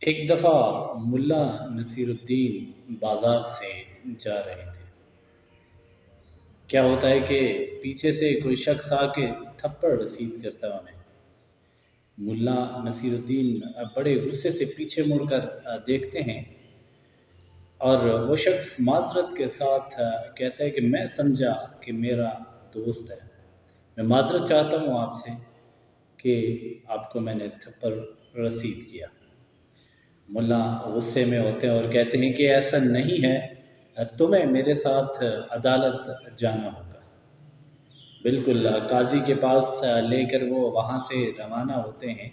ایک دفعہ ملا نصیر الدین بازار سے جا رہے تھے۔ کیا ہوتا ہے کہ پیچھے سے کوئی شخص آ کے تھپڑ رسید کرتا ہے انہیں۔ ملا نصیر الدین بڑے غصے سے پیچھے مڑ کر دیکھتے ہیں اور وہ شخص معذرت کے ساتھ کہتا ہے کہ میں سمجھا کہ میرا دوست ہے، میں معذرت چاہتا ہوں آپ سے کہ آپ کو میں نے تھپڑ رسید کیا۔ ملا غصے میں ہوتے ہیں اور کہتے ہیں کہ ایسا نہیں ہے، تمہیں میرے ساتھ عدالت جانا ہوگا۔ بالکل قاضی کے پاس لے کر وہ وہاں سے روانہ ہوتے ہیں۔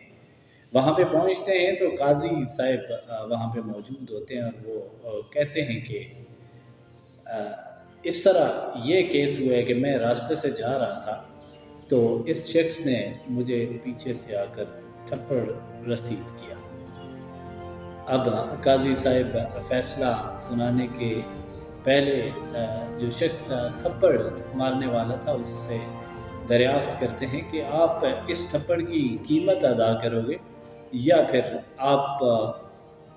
وہاں پہ پہنچتے ہیں تو قاضی صاحب وہاں پہ موجود ہوتے ہیں اور وہ کہتے ہیں کہ اس طرح یہ کیس ہوا ہے کہ میں راستے سے جا رہا تھا تو اس شخص نے مجھے پیچھے سے آ کر تھپڑ رسید کیا۔ اب قاضی صاحب فیصلہ سنانے کے پہلے جو شخص تھپڑ مارنے والا تھا اس سے دریافت کرتے ہیں کہ آپ اس تھپڑ کی قیمت ادا کرو گے یا پھر آپ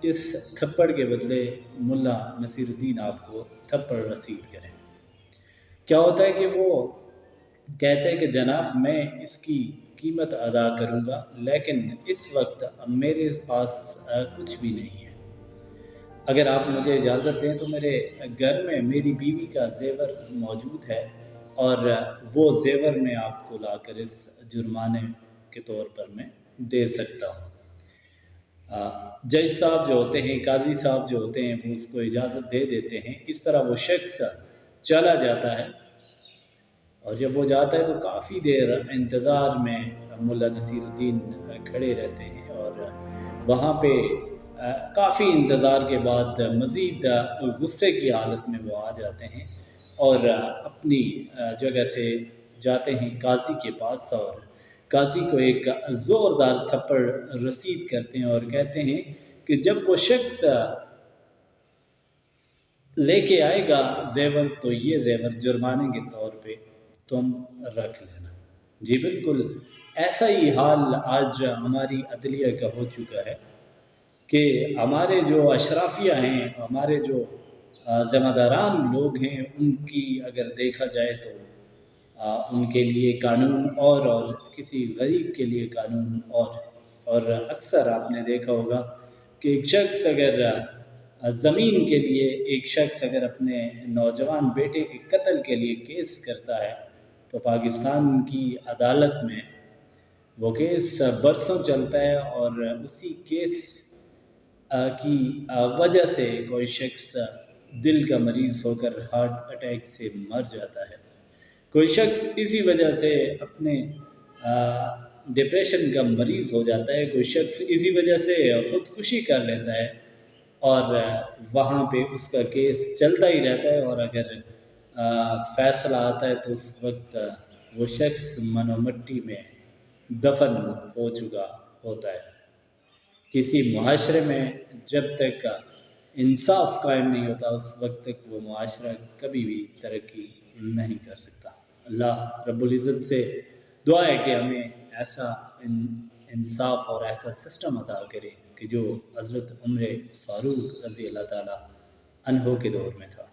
اس تھپڑ کے بدلے ملا نصیر الدین آپ کو تھپڑ رسید کریں۔ کیا ہوتا ہے کہ وہ کہتے ہیں کہ جناب میں اس کی قیمت ادا کروں گا، لیکن اس وقت میرے پاس کچھ بھی نہیں ہے۔ اگر آپ مجھے اجازت دیں تو میرے گھر میں میری بیوی کا زیور موجود ہے اور وہ زیور میں آپ کو لا کر اس جرمانے کے طور پر میں دے سکتا ہوں۔ جج صاحب جو ہوتے ہیں، قاضی صاحب جو ہوتے ہیں، وہ اس کو اجازت دے دیتے ہیں۔ اس طرح وہ شخص چلا جاتا ہے اور جب وہ جاتا ہے تو کافی دیر انتظار میں ملا نصیر الدین کھڑے رہتے ہیں اور وہاں پہ کافی انتظار کے بعد مزید غصے کی حالت میں وہ آ جاتے ہیں اور اپنی جگہ سے جاتے ہیں قاضی کے پاس اور قاضی کو ایک زوردار تھپڑ رسید کرتے ہیں اور کہتے ہیں کہ جب وہ شخص لے کے آئے گا زیور تو یہ زیور جرمانے کے طور پہ تم رکھ لینا۔ جی بالکل ایسا ہی حال آج ہماری عدلیہ کا ہو چکا ہے کہ ہمارے جو اشرافیہ ہیں، ہمارے جو ذمہ داران لوگ ہیں، ان کی اگر دیکھا جائے تو ان کے لیے قانون اور کسی غریب کے لیے قانون اور اکثر آپ نے دیکھا ہوگا کہ ایک شخص اگر زمین کے لیے، ایک شخص اگر اپنے نوجوان بیٹے کے قتل کے لیے کیس کرتا ہے تو پاکستان کی عدالت میں وہ کیس برسوں چلتا ہے اور اسی کیس کی وجہ سے کوئی شخص دل کا مریض ہو کر ہارٹ اٹیک سے مر جاتا ہے، کوئی شخص اسی وجہ سے اپنے ڈپریشن کا مریض ہو جاتا ہے، کوئی شخص اسی وجہ سے خودکشی کر لیتا ہے اور وہاں پہ اس کا کیس چلتا ہی رہتا ہے اور اگر فیصلہ آتا ہے تو اس وقت وہ شخص من و مٹی میں دفن ہو چکا ہوتا ہے۔ کسی معاشرے میں جب تک انصاف قائم نہیں ہوتا اس وقت تک وہ معاشرہ کبھی بھی ترقی نہیں کر سکتا۔ اللہ رب العزت سے دعا ہے کہ ہمیں ایسا انصاف اور ایسا سسٹم عطا کرے کہ جو حضرت عمر فاروق رضی اللہ تعالیٰ عنہ کے دور میں تھا۔